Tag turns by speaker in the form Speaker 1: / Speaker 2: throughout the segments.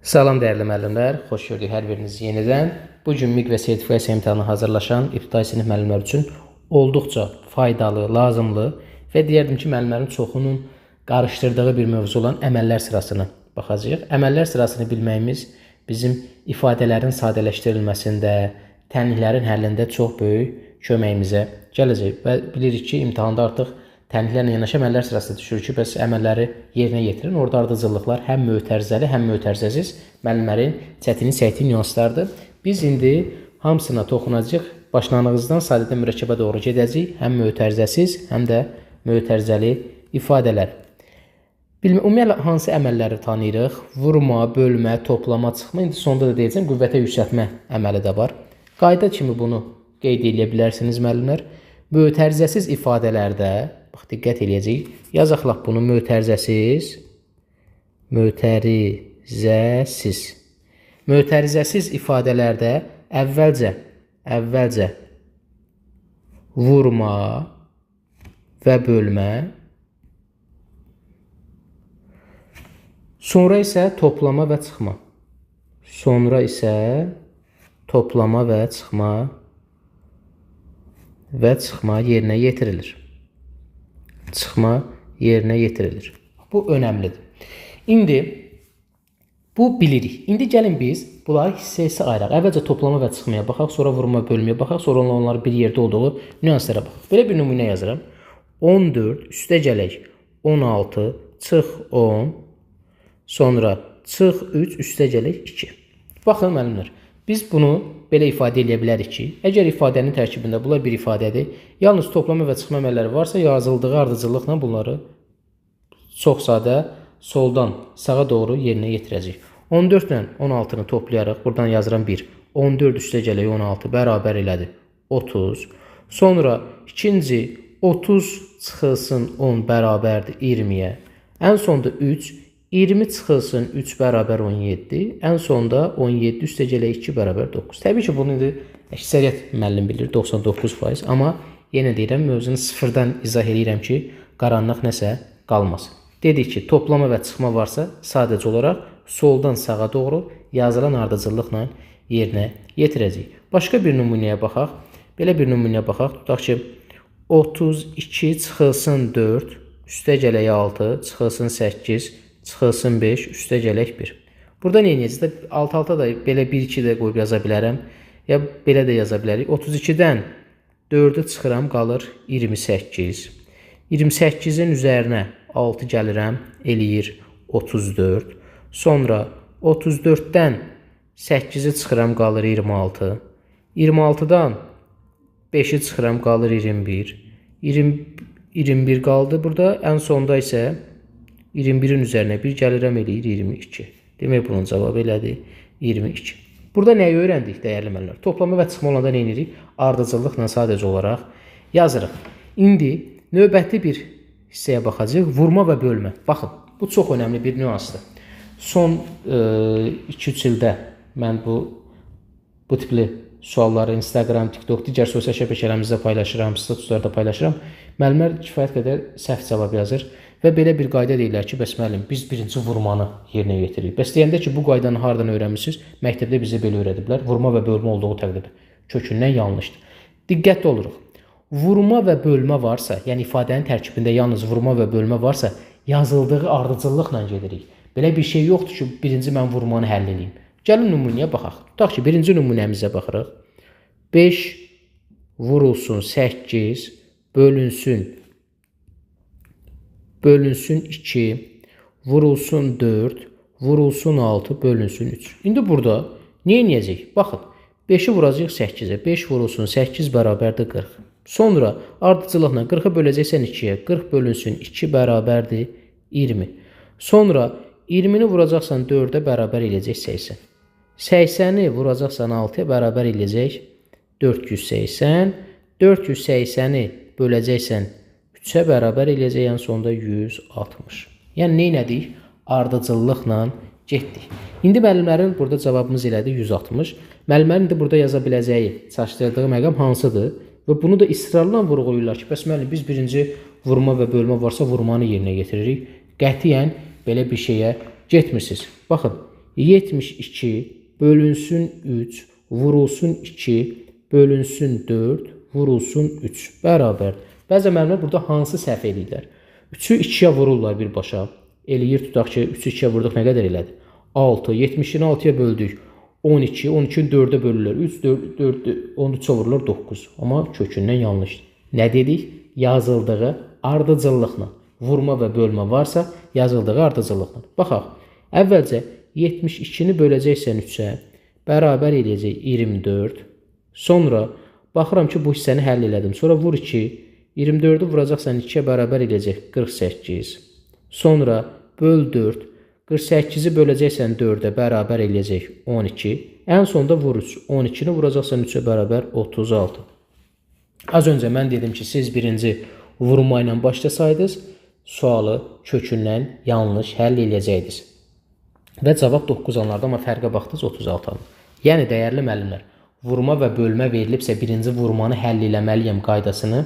Speaker 1: Salam dəyərli müəllimlər, xoş gördük hər birinizi yenidən. Bugün MİQ və sertifikasiya imtahanına hazırlaşan ibtidai sinif müəllimlər üçün olduqca faydalı, lazımlı və deyərdim ki, müəllimlərin çoxunun qarışdırdığı bir mövzu olan əməllər sırasını baxacağıq. Əməllər sırasını bilməyimiz bizim ifadələrin sadələşdirilməsində, tənliklərin həllində çox böyük köməyimizə gələcək və bilirik ki, imtahanda artıq tənliklərlə yanaşı əməllər sırası düşür ki, bəs əməlləri yerinə yetirin. Orada ardıcıllıqlar həm mötərizəli, həm mötərizəsiz müəllimlərin çətinlik çəkdiyi nüanslardır. Biz indi hamısına toxunacağıq. Başlanğıcdan sadədən mürəkkəbə doğru gedəcəyik. Həm mötərizəsiz, həm də mötərizəli ifadələr. Ümumiyyətlə, hansı əməlləri tanıyırıq? Vurma, bölmə, toplama, çıxma. İndi sonda da deyəcəm, qüvvətə yüksəltmə əməli də var. Qayda kimi bunu qeyd edə bilərsiniz müəllimlər. Mötərizəsiz ifadələrdə bax, diqqət eləyəcəyik. Yazaq lap bunu mötərizəsiz. Mötərizəsiz ifadələrdə əvvəlcə vurma və bölmə, sonra isə toplama və çıxma. Yerinə yetirilir. Bu önəmlidir. İndi bu bilirik. İndi gəlin biz bunları hissə-hissə ayıraq. Əvvəlcə toplama və çıxmaya baxaq, sonra vurma, bölməyə baxaq, sonra onların bir yerdə olduğu nüanslara baxaq. Belə bir nümunə yazıram. 14 üstə gələk 16 çıx 10, sonra çıx 3 üstə gələk 2. Baxın müəllimlər, biz bunu belə ifadə edə bilərik ki, əgər ifadənin tərkibində bunlar bir ifadədir, yalnız toplama və çıxma əməlləri varsa, yazıldığı ardıcıllıqla bunları çox sadə soldan sağa doğru yerinə yetirəcək. 14 ilə 16-nı toplayaraq, buradan yazıram 1. 14 üstə gələk 16 bərabər elədir 30. Sonra ikinci 30 çıxılsın 10 bərabərdir 20-yə. Ən sonda 3. 20 çıxılsın 3 bərabər 17. Ən sonda 17 üstə gələk 2 bərabər 9. Təbii ki, bunu indi əksəriyyət müəllim bilir, 99%. Amma yenə deyirəm, mövzunu sıfırdan izah edirəm ki, qaranlıq nəsə qalmasın. Dedik ki, toplama və çıxma varsa, sadəcə olaraq soldan sağa doğru yazılan ardıcıllıqla yerinə yetirəcəyik. Başqa bir nümunəyə baxaq. Belə bir nümunəyə baxaq. Tutaq ki, 32 çıxılsın 4, üstə gələk 6, çıxılsın 8, çıxılsın 5, üstə gələk 1. Burada nə edəcəyik? Alt-alta da belə 1-2 də qoyub yaza bilərəm. Ya belə də yaza bilərik. 32-dən 4-ü çıxıram, qalır 28. 28-in üzərinə 6 gəlirəm, eləyir 34. Sonra 34-dən 8-i çıxıram, qalır 26. 26-dan 5-i çıxıram, qalır 21. 21 qaldı burada. Ən sonda isə 21-in üzərinə 1 gəlirəm, eləyir 22. Demək, bunun cavabı elədir 22. Burada nəyi öyrəndik, dəyərli müəllimlər? Toplama və çıxma olanda nə edirik? Ardıcıllıqla sadəcə olaraq yazırıq. İndi növbəti bir hissəyə baxacaq. Vurma və bölmə. Baxın, bu çox önəmli bir nüansdır. Son 2-3 ildə mən bu tipli sualları Instagram, TikTok, digər sosial şəbəkələrimizdə paylaşıram, statuslarda paylaşıram. Müəllimlər kifayət qədər səhv cavab yazır və belə bir qayda deyirlər ki, bəs müəllim, biz birinci vurmanı yerinə yetiririk. Bəs deyəndə ki, bu qaydanı hardan öyrənmişsiniz? Məktəbdə bizə belə öyrədiblər. Vurma və bölmə olduğu təqdirdə kökündən yanlışdır. Diqqətli oluruq. Vurma və bölmə varsa, yəni ifadənin tərkibində yalnız vurma və bölmə varsa, yazıldığı ardıcıllıqla gedirik. Belə bir şey yoxdur ki, birinci mən vurmanı həll edeyim. Gəlin nümunəyə baxaq. Tutaq ki, birinci nümunəmizə baxırıq. 5 vurulsun 8 bölünsün 2, vurulsun 4, vurulsun 6, bölünsün 3. İndi burada nə edəcəyik? Baxın, 5-i vuracaq 8-ə. 5 vurulsun 8 bərabərdir 40. Sonra ardıcıllıqla 40-ı böləcəksən 2-yə. 40 bölünsün 2 bərabərdir 20. Sonra 20-ni vuracaqsan 4-ə bərabər eləyəcək 80. 80-i vuracaqsan 6-ya bərabər eləyəcək 480. 480-i böləcəksən 3-ə bərabər eləyəcək, yəni sonda 160. Yəni, nə elədik? Ardıcıllıqla getdik. İndi müəllimlərin burada cavabımız elədi 160. Müəllimlərin indi burada yaza biləcəyi, çaşdırdığı məqam hansıdır? Və bunu da israrla vurğulayırlar ki, bəs müəllim, biz birinci vurma və bölmə varsa vurmanı yerinə getiririk. Qətiyyən belə bir şeyə getmirsiniz. Baxın, 72 bölünsün 3 vurulsun 2 bölünsün 4 vurulsun 3 bərabər. Bəzi müəllimlər burada hansı səhv edirlər? 3-ü 2-yə vururlar birbaşa. Eləyir tutaq ki, 3-ü 2-yə vurduq nə qədər elədi? 6, 70-ni 6-ya böldük. 12, 12-ni 4-ə bölürlər. 3, 4, 13-ə vururlar 9. Amma kökündən yanlışdır. Nə dedik? Yazıldığı ardıcıllıqla. Vurma və bölmə varsa, yazıldığı ardıcıllıqla. Baxaq, əvvəlcə 72-ni böləcəksən 3-ə, bərabər eləyəcək 24. Sonra, baxıram ki, bu hissəni həll elədim. Sonra vur 2, 24-ü vuracaqsan 2-yə bərabər eləyəcək 48. Sonra, böl 4, 48-i böləcəksən 4-ə bərabər eləyəcək 12. Ən sonda vur 3, 12-ni vuracaqsan 3-ə bərabər 36. Az öncə mən dedim ki, siz birinci vurma ilə başlasaydınız, sualı kökündən yanlış həll eləyəcəydiniz. Və cavab 9 alınardı, amma fərqə baxdınız 36 alın. Yəni, dəyərli müəllimlər, vurma və bölmə verilibsə, birinci vurmanı həll eləməliyəm qaydasını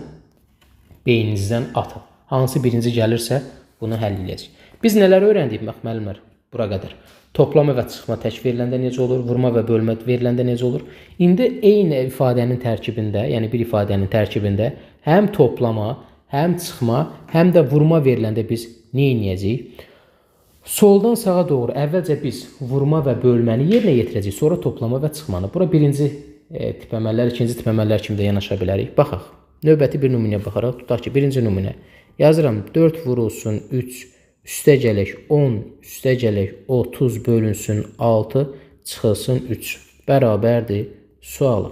Speaker 1: beyninizdən atın. Hansı birinci gəlirsə, bunu həll eləyəcək. Biz nələr öyrəndik, bax, müəllimlər, bura qədər. Toplama və çıxma tək veriləndə necə olur, vurma və bölmə veriləndə necə olur. İndi eyni ifadənin tərkibində, yəni bir ifadənin tərkibində həm toplama, həm çıxma, həm də vurma veriləndə biz nə edəcəyik? Soldan sağa doğru əvvəlcə biz vurma və bölməni yerinə yetirəcəyik, sonra toplama və çıxmanı. Bura birinci tip əməllər, ikinci tip əməllər kimi də yanaşa bilərik. Baxaq, növbəti bir nümunəyə baxaraq, tutaq ki, birinci nümunə. Yazıram, 4 vurulsun 3, üstə gələk 10, üstə gələk 30 bölünsün 6, çıxılsın 3. Bərabərdir sualı.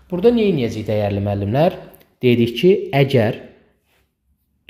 Speaker 1: Burada nə edəcəyik dəyərli müəllimlər? Dedik ki, əgər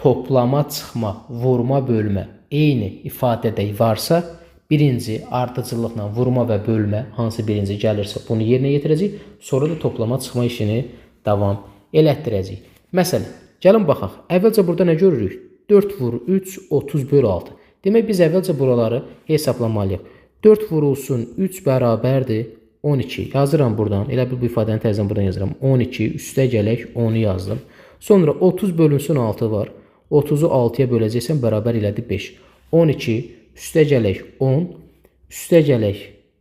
Speaker 1: toplama, çıxma, vurma, bölmə eyni ifadədə varsa, birinci ardıcıllıqla vurma və bölmə hansı birinci gəlirsə bunu yerinə yetirəcək, sonra da toplama, çıxma işini davam elətdirəcək. Məsələn, gəlin baxaq. Əvvəlcə burada nə görürük? 4 vur 3, 30 böl 6. Demək, biz əvvəlcə buraları hesablamalıyıq. 4 vurulsun 3 bərabərdir 12. Yazıram buradan. Elə bu ifadəni təzədən buradan yazıram. 12, üstə gələk 10-u yazdım. Sonra 30 bölünsün 6 var. 30-u 6-ya böləcəksən, bərabər elədi 5. 12, üstə gələk 10, üstə gələk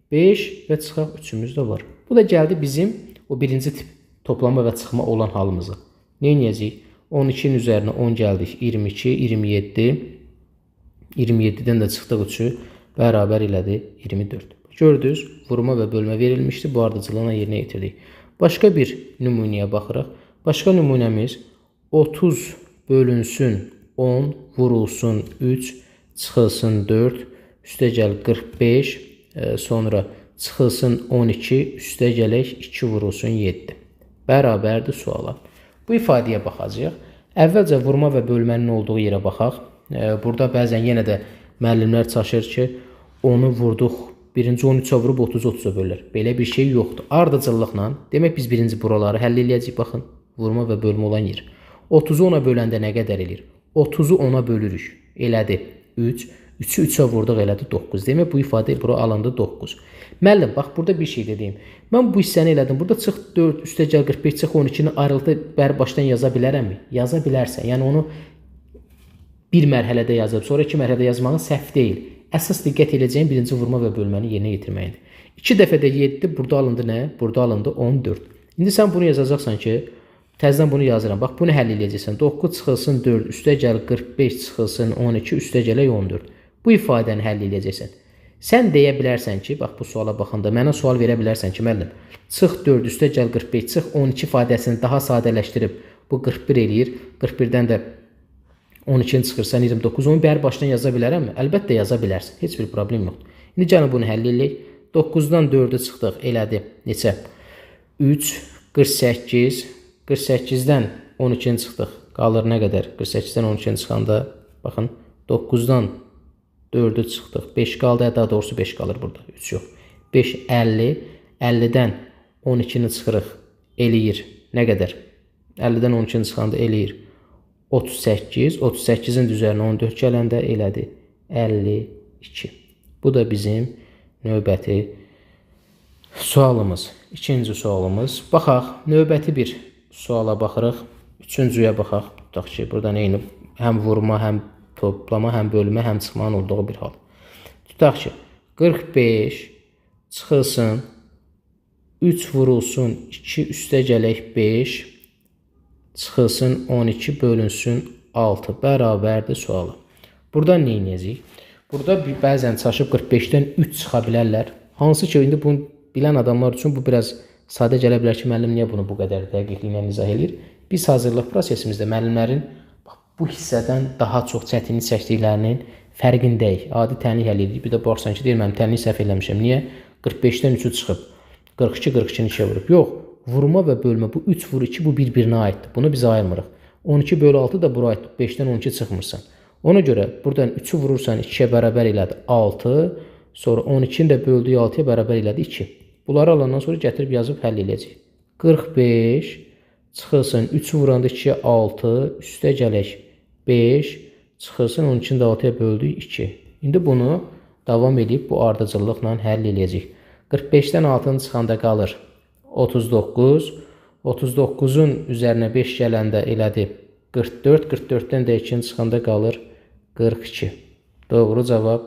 Speaker 1: 5 və çıxaq 3-ümüz də var. Bu da gəldi bizim o birinci tip toplama və çıxma olan halımıza. Nə edəcəyik? 12-nin üzərinə 10 gəldik, 22, 27, 27-dən də çıxdıq 3-ü, bərabər elədi 24. Gördünüz, vurma və bölmə verilmişdi, bu ardıcılığına yerinə yetirdik. Başqa bir nümunəyə baxırıq. Başqa nümunəmiz 30 bölünsün 10, vurulsun 3, çıxılsın 4, üstə gəl 45, sonra çıxılsın 12, üstə gələk 2 vurulsun 7. Bərabərdir suala. Bu ifadəyə baxacaq. Əvvəlcə vurma və bölmənin olduğu yerə baxaq. Burada bəzən yenə də müəllimlər çaşır ki, onu vurduq, birinci 13-ə vurub 30-30-a bölürlər. Belə bir şey yoxdur. Ardıcıllıqla, demək biz birinci buraları həll eləyəcəyik, baxın, vurma və bölmə olan yer. 30-u 10-a böləndə nə qədər eləyir? 30-u 10-a bölürük. Elədi 3. 3-ü 3-ə vurduq, elədi 9. Demək, bu ifadə bura alındı 9. Müəllim, bax, burada bir şey dediyim. Mən bu hissəni elədim. Burada çıx 4, üstə gəl 45, çıx 12-ni ayrılıqda bəri başdan yaza bilərəmmi? Yaza bilərsən. Yəni, onu bir mərhələdə yazıb, sonra 2 mərhələdə yazmağın səhv deyil. Əsas diqqət edəcəyin birinci vurma və bölməni yerinə yetirməkdir. 2 dəfədə 7, burada alındı nə? Burada alındı 14. İndi sən bunu yazacaqsan ki, təzədən bunu yazıram. Bax, bunu həll edəcəksən. 9 çıxılsın 4, üstə gəl 45 çıxılsın 12, üstə gələk 14. Bu ifadəni həll edəcəksən. Sən deyə bilərsən ki, bax, bu suala baxanda mənə sual verə bilərsən ki, müəllim, çıx 4, üstə gəl 45, çıx 12 ifadəsini daha sadələşdirib, bu 41 eləyir. 41-dən də 12-ni çıxırsan 29, onu bəri başdan yaza bilərəmmi? Əlbəttə yaza bilərsən. Heç bir problem yoxdur. İndi gəlin bunu həll edək. 9-dan 4-ü çıxdıq, elədi. Neçə? 3, 48, 48-dən 12-ni çıxdıq. Qalır nə qədər? 48-dən 12-ni çıxanda, baxın, 9-dan 4-ü çıxdıq. 5 qaldı, daha doğrusu 5 qalır burada. 3 yox. 5, 50. 50-dən 12-ni çıxırıq. Eləyir. Nə qədər? 50-dən 12-ni çıxanda eləyir. 38. 38-in üzərinə 14 gələndə elədi. 52. Bu da bizim növbəti sualımız. İkinci sualımız. Baxaq, növbəti bir suala baxırıq. Üçüncüyə baxaq. Tutaq ki, burada neyini? Həm vurma, həm toplama, həm bölmə, həm çıxmanın olduğu bir hal. Tutaq ki, 45 çıxılsın 3 vurulsun 2 üstə gələk 5 çıxılsın 12 bölünsün 6 bərabərdir sualı. Burada nə edəcəyik? Burada bəzən çaşıb 45-dən 3 çıxa bilərlər. Hansı ki, indi bunu bilən adamlar üçün bu biraz sadə gələ bilər ki, müəllim niyə bunu bu qədər dəqiqliklə izah edir? Biz hazırlıq prosesimizdə müəllimlərin bu hissədən daha çox çətinlik çəkdiklərinin fərqindəyik. Adi tənlik həll edirik. Bir də baxsan ki, deyir, mən tənlik səhv eləmişəm. Niyə? 45-dən 3-ü çıxıb. 42-42-ni 2-yə vurub. Yox, vurma və bölmə bu 3 vur 2 bu bir-birinə aiddir. Bunu biz ayırmırıq. 12 bölü 6 da bura aiddir. 5-dən 12 çıxmırsan. Ona görə buradan 3-ü vurursan 2-yə bərabər elədi 6. Sonra 12-ni də böldüyü 6-ya bərabər elədi 2. Bunları alandan sonra gətirib yazıb həll edəcək. 45 çıxılsın 3-ü vuranda 2-yə 6. Üstə gələk 5. Çıxılsın 12-ni də 6-ya böldük 2. İndi bunu davam edib bu ardıcıllıqla həll edəcək. 45-dən 6-nı çıxanda qalır 39. 39-un üzərinə 5 gələndə elədi 44. 44-dən də 2-ni çıxanda qalır 42. Doğru cavab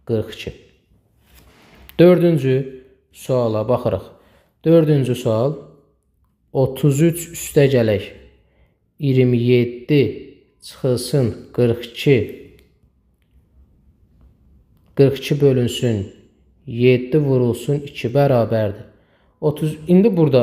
Speaker 1: 42. Dördüncü suala baxırıq. Dördüncü sual 33 üstə gələk 27 çıxılsın 42 42 bölünsün 7 vurulsun 2 bərabərdir. İndi burada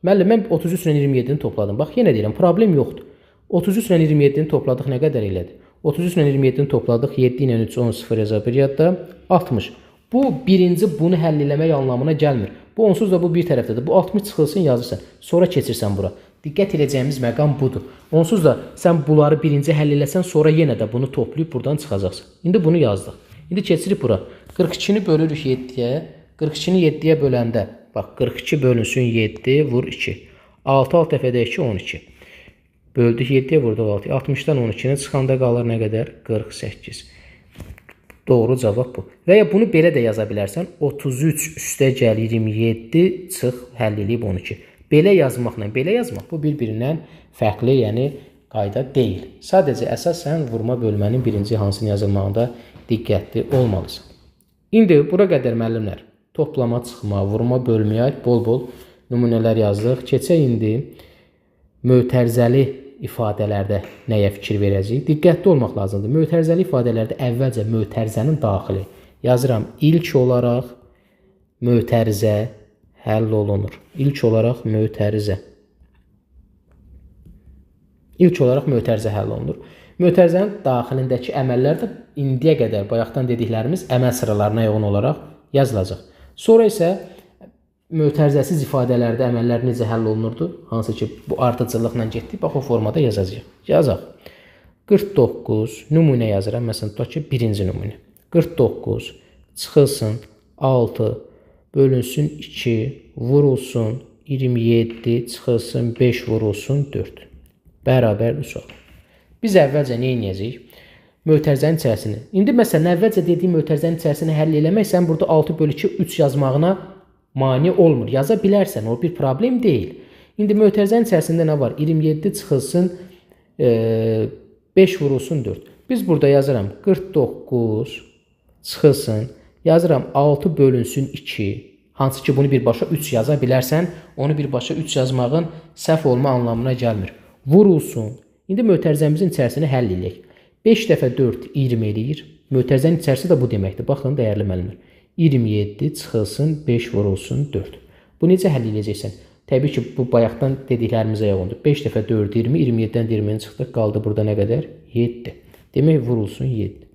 Speaker 1: müəllim mən 33 ilə 27-ni topladım. Bax yenə deyirəm problem yoxdur. 33 ilə 27-ni topladıq nə qədər elədi? 33 ilə 27-ni topladıq 7 ilə 3 10 0 yaza bir yadda 60. Bu birinci bunu həll eləmək anlamına gəlmir. Bu onsuz da bu bir tərəfdədir. Bu 60 çıxılsın yazırsan. Sonra keçirsən bura. Diqqət edəcəyimiz məqam budur. Onsuz da sən bunları birinci həll eləsən sonra yenə də bunu toplayıb buradan çıxacaqsan. İndi bunu yazdıq. İndi keçirik bura. 42-ni bölürük 7-yə. 42-ni 7-yə böləndə bax 42 bölünsün 7 vur 2. 6 alt dəfədə 2 12. Böldük 7-yə vurduq 6. 60-dan 12-nə çıxanda qalır nə qədər? 48. Doğru cavab bu. Və ya bunu belə də yaza bilərsən. 33 üstə gəl 27 çıx həll edib 12. Belə yazmaqla belə yazmaq bu bir-birindən fərqli, yəni qayda deyil. Sadəcə əsasən vurma bölmənin birinci hansını yazılmağında diqqətli olmalısan. İndi bura qədər müəllimlər toplama, çıxma, vurma, bölməyə aid bol-bol nümunələr yazdıq. Keçək indi mötərizəli ifadələrdə nəyə fikir verəcəyik? Diqqətli olmaq lazımdır. Mötərizəli ifadələrdə əvvəlcə mötərizənin daxili yazıram. İlk olaraq mötərizə həll olunur. İlk olaraq mötərizə. İlk olaraq mötərizə həll olunur. Mötərizənin daxilindəki əməllər də indiyə qədər bayaqdan dediklərimiz əməl sıralarına uyğun olaraq yazılacaq. Sonra isə mötərizəsiz ifadələrdə əməllər necə həll olunurdu? Hansı ki, bu ardıcıllıqla getdik. Bax, o formada yazacağıq. Yazaq. 49 nümunə yazıram. Məsələn, tutaq ki, birinci nümunə. 49 çıxılsın 6 bölünsün 2 vurulsun 27 çıxılsın 5 vurulsun 4. Bərabərdir sual. Biz əvvəlcə nə edəcəyik? Mötərizənin içərisini. İndi məsələn, əvvəlcə dediyim mötərizənin içərisini həll eləmək, sən burada 6 bölü 2 3 yazmağına mane olmur. Yaza bilərsən, o bir problem deyil. İndi mötərizənin içərisində nə var? 27 çıxılsın 5 vurulsun 4. Biz burada yazıram 49 çıxılsın, yazıram 6 bölünsün 2. Hansı ki bunu birbaşa 3 yaza bilərsən, onu birbaşa 3 yazmağın səhv olma anlamına gəlmir. Vurulsun. İndi mötərizəmizin içərisini həll edək. 5 dəfə 4 20 eləyir. Mötərizənin içərisi də bu deməkdir. Baxın, dəyərli müəllimlər. 27 çıxılsın 5 vurulsun 4. Bu necə həll edəcəksən? Təbii ki, bu bayaqdan dediklərimizə uyğundur. 5 dəfə 4 20, 27-dən 20-ni çıxdıq, qaldı burada nə qədər? 7. Demək vurulsun 7.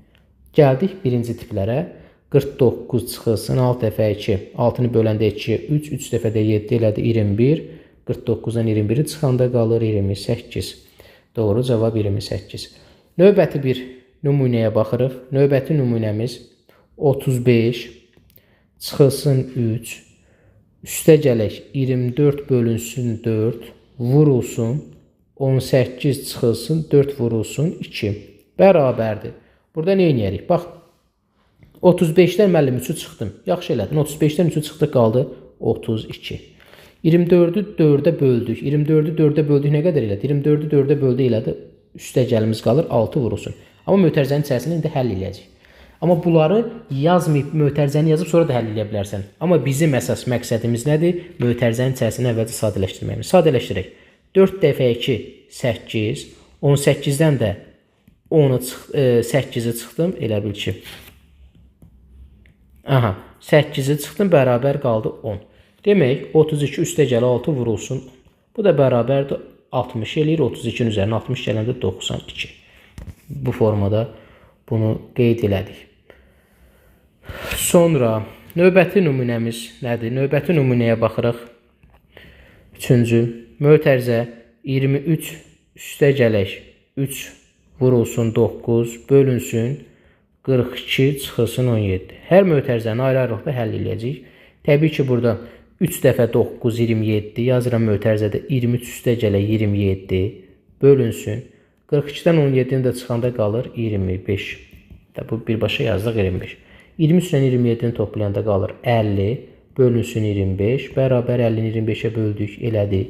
Speaker 1: Gəldik birinci tiplərə. 49 çıxılsın 6 dəfə 2. 6-nı böləndə 2, 3, 3 dəfə də 7 elədi 21. 49-dan 21-i çıxanda qalır 28. Doğru cavab 28. Növbəti bir nümunəyə baxırıq. Növbəti nümunəmiz 35 çıxılsın 3 üstə gələk 24 bölünsün 4 vurulsun 18 çıxılsın 4 vurulsun 2 bərabərdir. Burada nə edərik? Bax 35-dən müəllim 3-ü çıxdım. Yaxşı elədin. 35-dən 3-ü çıxdıq, qaldı 32. 24-ü 4-ə böldük. 24-ü 4-ə böldük nə qədər elədi? 24-ü 4-ə böldük elədi. Üstə gəlimiz qalır 6 vurulsun. Amma mötərizənin içərisində indi həll eləyəcək. Amma bunları yazmayıb, mötərizəni yazıb sonra da həll edə bilərsən. Amma bizim əsas məqsədimiz nədir? Mötərizənin içərisini əvvəlcə sadələşdirməyimiz. Sadələşdirək. 4 dəfə 2 8, 18-dən də 8-i çıxdım, elə bil ki. Aha, 8-i çıxdım, bərabər qaldı 10. Demək, 32 üstə gələ 6 vurulsun. Bu da bərabərdir 60 eləyir, 32-nin üzərinə 60 gələndə 92. Bu formada bunu qeyd elədik. Sonra növbəti nümunəmiz nədir? Növbəti nümunəyə baxırıq. Üçüncü, mötərizə 23 üstə gələk 3 vurulsun 9 bölünsün 42 çıxılsın 17. Hər mötərizəni ayrı-ayrılıqda həll edəcəyik. Təbii ki, burada 3 dəfə 9 27 yazıram mötərizədə 23 üstə gələk 27 bölünsün 42-dən 17-nin də çıxanda qalır 25. Bu birbaşa yazdıq 25. 23 ilə 27-ni toplayanda qalır 50 bölünsün 25 bərabər 50-ni 25-ə böldük elədi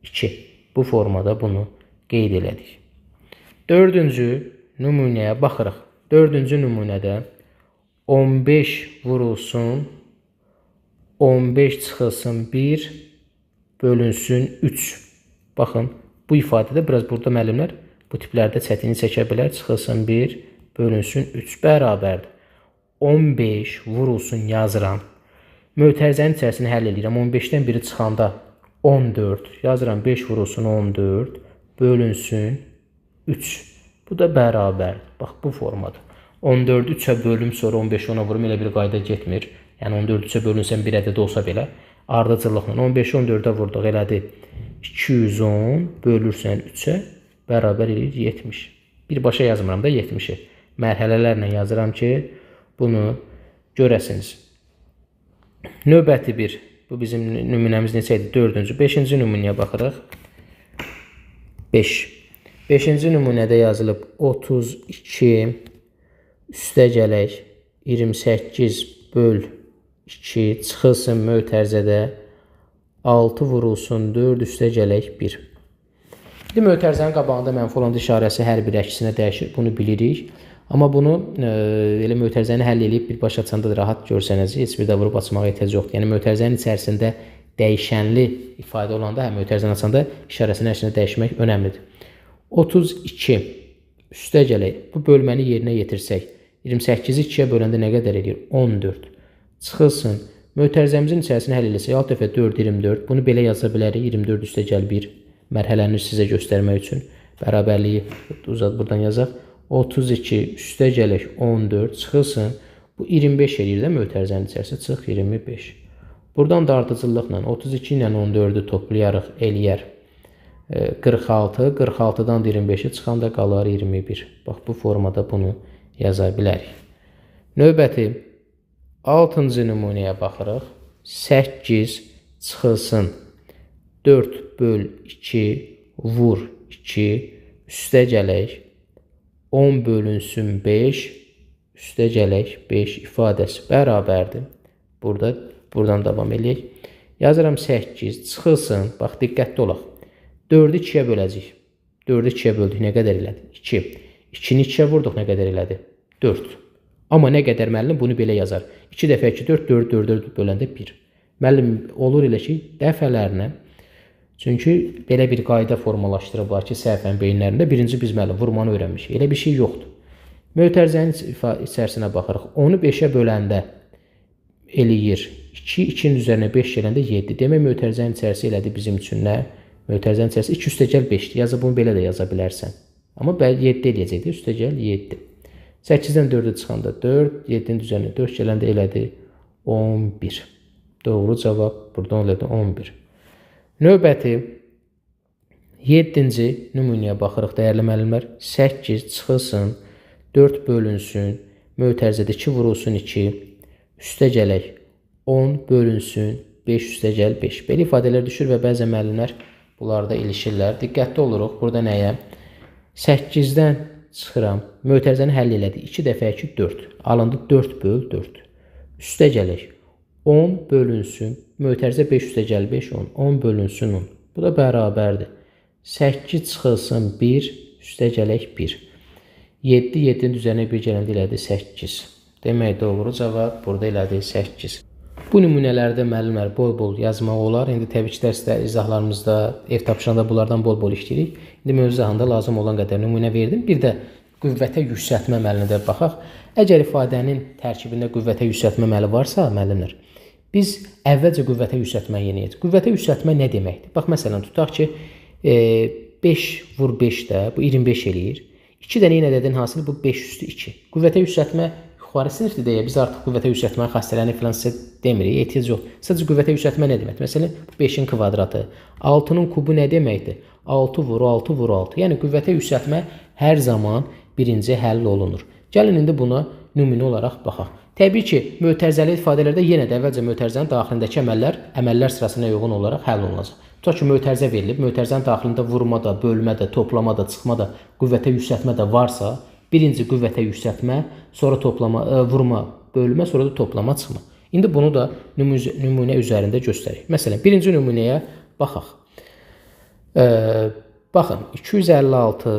Speaker 1: 2. Bu formada bunu qeyd elədik. Dördüncü nümunəyə baxırıq. Dördüncü nümunədə 15 vurulsun 15 çıxılsın 1 bölünsün 3. Baxın, bu ifadədə biraz burada müəllimlər bu tiplərdə çətinlik çəkə bilər. Çıxılsın 1 bölünsün 3 bərabərdir. 15 vurulsun yazıram. Mötərizənin içərisini həll edirəm. 15-dən biri çıxanda 14 yazıram. 5 vurulsun 14 bölünsün 3. Bu da bərabər. Bax, bu formada. 14-ü 3-ə bölüm, sonra 15-i 10-a vurum. Elə bir qayda getmir. Yəni 14-ü 3-ə bölünsən bir ədəd olsa belə ardıcıllıqla 15-i 14-ə vurduq. Elədi 210 bölürsən 3-ə bərabər edir 70. Birbaşa yazmıram da 70-i. Mərhələlərlə yazıram ki, bunu görəsiniz. Növbəti bir, bu bizim nümunəmiz neçə idi? 4-cü, 5-ci nümunəyə baxırıq. 5. 5-ci nümunədə yazılıb 32 üstə gələk 28 böl 2 çıxılsın mötərizədə 6 vurulsun 4 üstə gələk 1. İndi mötərizənin qabağında mənfi olan işarəsi hər bir əksinə dəyişir. Bunu bilirik. Amma bunu elə mötərizəni həll edib birbaşa açanda da rahat görsənəcək. Heç bir də vurub açmağa ehtiyac yoxdur. Yəni mötərizənin içərisində dəyişənli ifadə olanda, həm mötərizəni açanda işarəsinin əksinə dəyişmək önəmlidir. 32 üstə gələk. Bu bölməni yerinə yetirsək, 28-i 2-yə böləndə nə qədər edir? 14. Çıxılsın. Mötərizəmizin içərisini həll eləsək, 6 dəfə 4, 24. Bunu belə yaza bilərik. 24 üstə gəl 1. Mərhələni sizə göstərmək üçün. Bərabərliyi uzat buradan yazaq. 32 üstə gələk 14 çıxılsın. Bu 25 eləyir də mötərizənin içərisində çıx 25. Buradan da ardıcıllıqla 32 ilə 14-ü toplayarıq eləyər 46. 46-dan 25-i çıxanda qalar 21. Bax, bu formada bunu yaza bilərik. Növbəti 6-cı nümunəyə baxırıq. 8 çıxılsın 4 böl 2 vur 2 üstə gələk 10 bölünsün 5 üstə gələk 5 ifadəsi bərabərdir. Buradan davam eləyək. Yazıram 8 çıxılsın. Bax, diqqətli olaq. 4-ü 2-yə böləcək. 4-ü 2-yə böldük. Nə qədər elədi? 2. 2-ni 2-yə vurduq. Nə qədər elədi? 4. Amma nə qədər müəllim bunu belə yazar. 2 dəfə 2, 4, 4, 4 böləndə 1. Müəllim olur elə ki, dəfələrinə. Çünki belə bir qayda formalaşdırıblar ki, səhvən beyinlərində birinci biz müəllim vurmanı öyrənmişik. Elə bir şey yoxdur. Mötərizənin içərisinə baxırıq. 10-u 5-ə böləndə eləyir 2, 2-nin üzərinə 5 gələndə 7. Demək, mötərizənin içərisi elədi bizim üçün nə? Mötərizənin içərisi 2 üstə gəl 5-dir. Yazı bunu belə də yaza bilərsən. Amma 7 eləyəcəkdir. Üstə gəl 7. 8-dən 4-ə çıxanda 4, 7-nin üzərinə 4 gələndə elədi 11. Doğru cavab buradan elədi 11. Növbəti 7-ci nümunəyə baxırıq, dəyərli müəllimlər. 8 çıxılsın, 4 bölünsün, mötərizədə 2 vurulsun 2, üstə gələk 10 bölünsün, 5 üstə gəl 5. Belə ifadələr düşür və bəzən müəllimlər bunlarda ilişirlər. Diqqətli oluruq. Burada nəyə? 8-dən çıxıram, mötərizəni həll elədik. 2 dəfə 2, 4. Alındı 4 böl 4. Üstə gələk 10 bölünsün, mötərizə 5 üstə gəl 5, 10. 10 bölünsün 10. Bu da bərabərdir. 8 çıxılsın 1, üstə gələk 1. 7, 7-nin üzərinə 1 gələndə elədi 8. Demək doğru cavab burada elədi 8. Bu nümunələrdə müəllimlər bol-bol yazmaq olar. İndi təbii ki, dərsdə, izahlarımızda, ev tapşırığında bunlardan bol-bol işləyirik. İndi mövzu izahında lazım olan qədər nümunə verdim. Bir də qüvvətə yüksəltmə əməlinə də baxaq. Əgər ifadənin tərkibində qüvvətə yüksəltmə əməli varsa, müəllimlər, biz əvvəlcə qüvvətə yüksəltməni yeniləyəcəyik. Qüvvətə yüksəltmə nə deməkdir? Bax, məsələn, tutaq ki, 5 vur 5 də, bu 25 eləyir. 2 dənə yenə ədədin hasili bu 5 üstü 2. Qüvvətə yüksəltmə yuxarı sinifdir deyə biz artıq qüvvətə yüksəltmənin xassələrini filan sizə demirik, ehtiyac yox. Sadəcə qüvvətə yüksəltmə nə deməkdir? Məsələn, 5-in kvadratı. 6-nın kubu nə deməkdir? 6 vur 6 vur 6. Yəni qüvvətə yüksəltmə hər zaman birinci həll olunur. Gəlin indi buna nümunə olaraq baxaq. Təbii ki, mötərizəli ifadələrdə yenə də əvvəlcə mötərizənin daxilindəki əməllər sırasına uyğun olaraq həll olunacaq. Tutaq ki, mötərizə verilib, mötərizənin daxilində vurma da, bölmə də, toplama da, çıxma da, qüvvətə yüksəltmə də varsa, birinci qüvvətə yüksəltmə, sonra toplama, vurma, bölmə, sonra da toplama, çıxma. İndi bunu da nümunə üzərində göstərik. Məsələn, birinci nümunəyə baxaq. Baxın, 256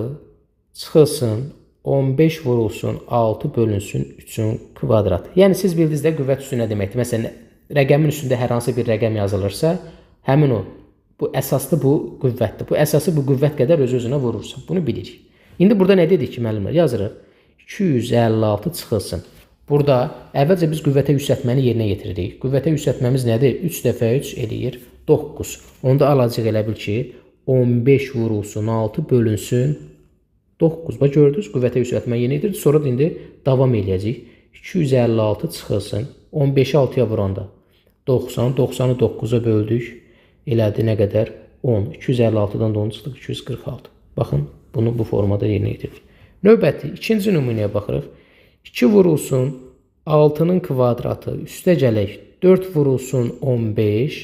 Speaker 1: çıxılsın, 15 vurulsun, 6 bölünsün, 3-ün kvadratı. Yəni, siz bildiniz də qüvvət üstü nə deməkdir? Məsələn, rəqəmin üstündə hər hansı bir rəqəm yazılırsa, həmin o, bu əsaslı bu qüvvətdir. Bu əsası bu qüvvət qədər öz-özünə vurursan. Bunu bilirik. İndi burada nə dedik ki, müəllimlər? Yazırıq. 256 çıxılsın. Burada əvvəlcə biz qüvvətə yüksəltməni yerinə yetiririk. Qüvvətə yüksəltməmiz nədir? 3 dəfə 3 eləyir 9. Onda alacaq elə bil ki, 15 vurulsun, 6 bölünsün 9. Bax, gördünüz, qüvvətə yüksəltmə yerinə yetirir. Sonra da indi davam eləyəcək. 256 çıxılsın. 15-i 6-ya vuranda 90. 90-ı 9-a böldük. Elədi nə qədər? 10. 256-dan da 10 çıxdıq. 246. Baxın, bunu bu formada yerinə yetirdik. Növbəti, ikinci nümunəyə baxırıq. 2 vurulsun, 6-nın kvadratı, üstə gələk 4 vurulsun, 15,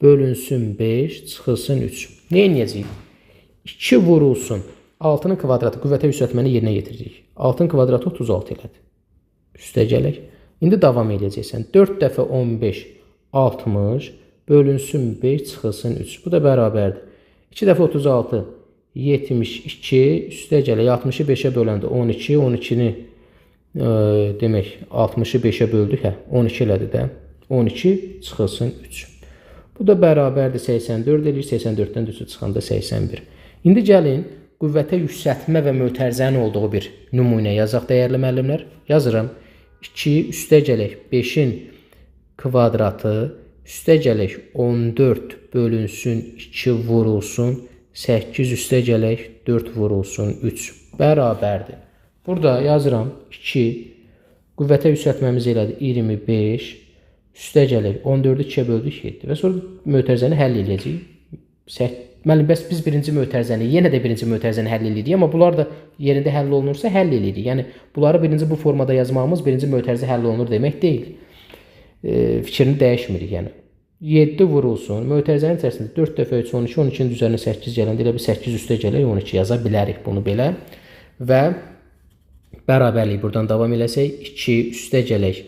Speaker 1: bölünsün 5, çıxılsın 3. Nə edəcəyik? 2 vurulsun, 6-nın kvadratı, qüvvətə yüksəltməni yerinə yetiririk. 6-nın kvadratı 36 elədi. Üstə gələk. İndi davam edəcəksən. 4 dəfə 15, 60, bölünsün 5, çıxılsın 3. Bu da bərabərdir. 2 dəfə 36, 72, üstə gələk. 60-ı 5-ə böləndə 12, 12-ni demək 60-ı 5-ə böldük. 12 elədi də. 12, çıxılsın 3. Bu da bərabərdir 84 eləyir. 84-dən 3 çıxanda 81. İndi gəlin, qüvvətə yüksəltmə və mötərizənin olduğu bir nümunə yazaq, dəyərli müəllimlər. Yazıram. 2 üstə gələk 5-in kvadratı, üstə gələk 14 bölünsün 2 vurulsun 8, üstə gələk 4 vurulsun 3 bərabərdir. Burada yazıram 2, qüvvətə yüksəltməmiz elədi 25, üstə gələk 14-ü 2-yə böldük 7 və sonra mötərizəni həll edəcəyik. Müəllim, bəs biz birinci mötərizəni, yenə də birinci mötərizəni həll edirik, amma bunlar da yerində həll olunursa həll edirik. Yəni, bunları birinci bu formada yazmağımız birinci mötərizə həll olunur demək deyil. Fikrini dəyişmirik, yəni. 7 vurulsun, mötərizənin içərisində 4 dəfə 3, 12, 12-nin üzərinə 8 gələndə elə bir 8 üstə gələk, 12 yaza bilərik bunu belə. Və bərabərlik buradan davam eləsək, 2 üstə gələk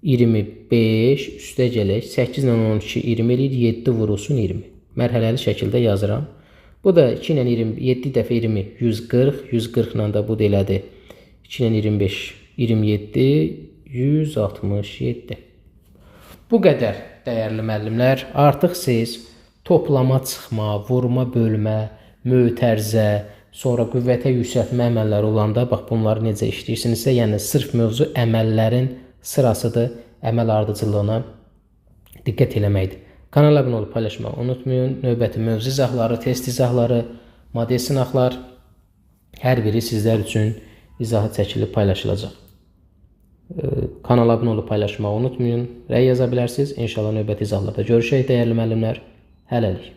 Speaker 1: 25, üstə gələk 8 ilə 12, 20 eləyir, 7 vurulsun 20. Mərhələli şəkildə yazıram. Bu da 2 ilə 27 dəfə 20, 140, 140 ilə də bu da elədi. 2 ilə 25, 27, 167. Bu qədər, dəyərli müəllimlər. Artıq siz toplama, çıxma, vurma, bölmə, mötərizə, sonra qüvvətə yüksəltmə əməlləri olanda, bax bunları necə işləyirsinizsə, yəni sırf mövzu əməllərin sırasıdır, əməl ardıcıllığına diqqət eləməkdir. Kanala abunə olub paylaşmağı unutmayın. Növbəti mövzu izahları, test izahları, model sınaqlar hər biri sizlər üçün izahı çəkilib paylaşılacaq. Kanala abunə olub paylaşmağı unutmayın. Rəy yaza bilərsiniz. İnşallah növbəti izahlarda görüşək dəyərli müəllimlər. Hələlik.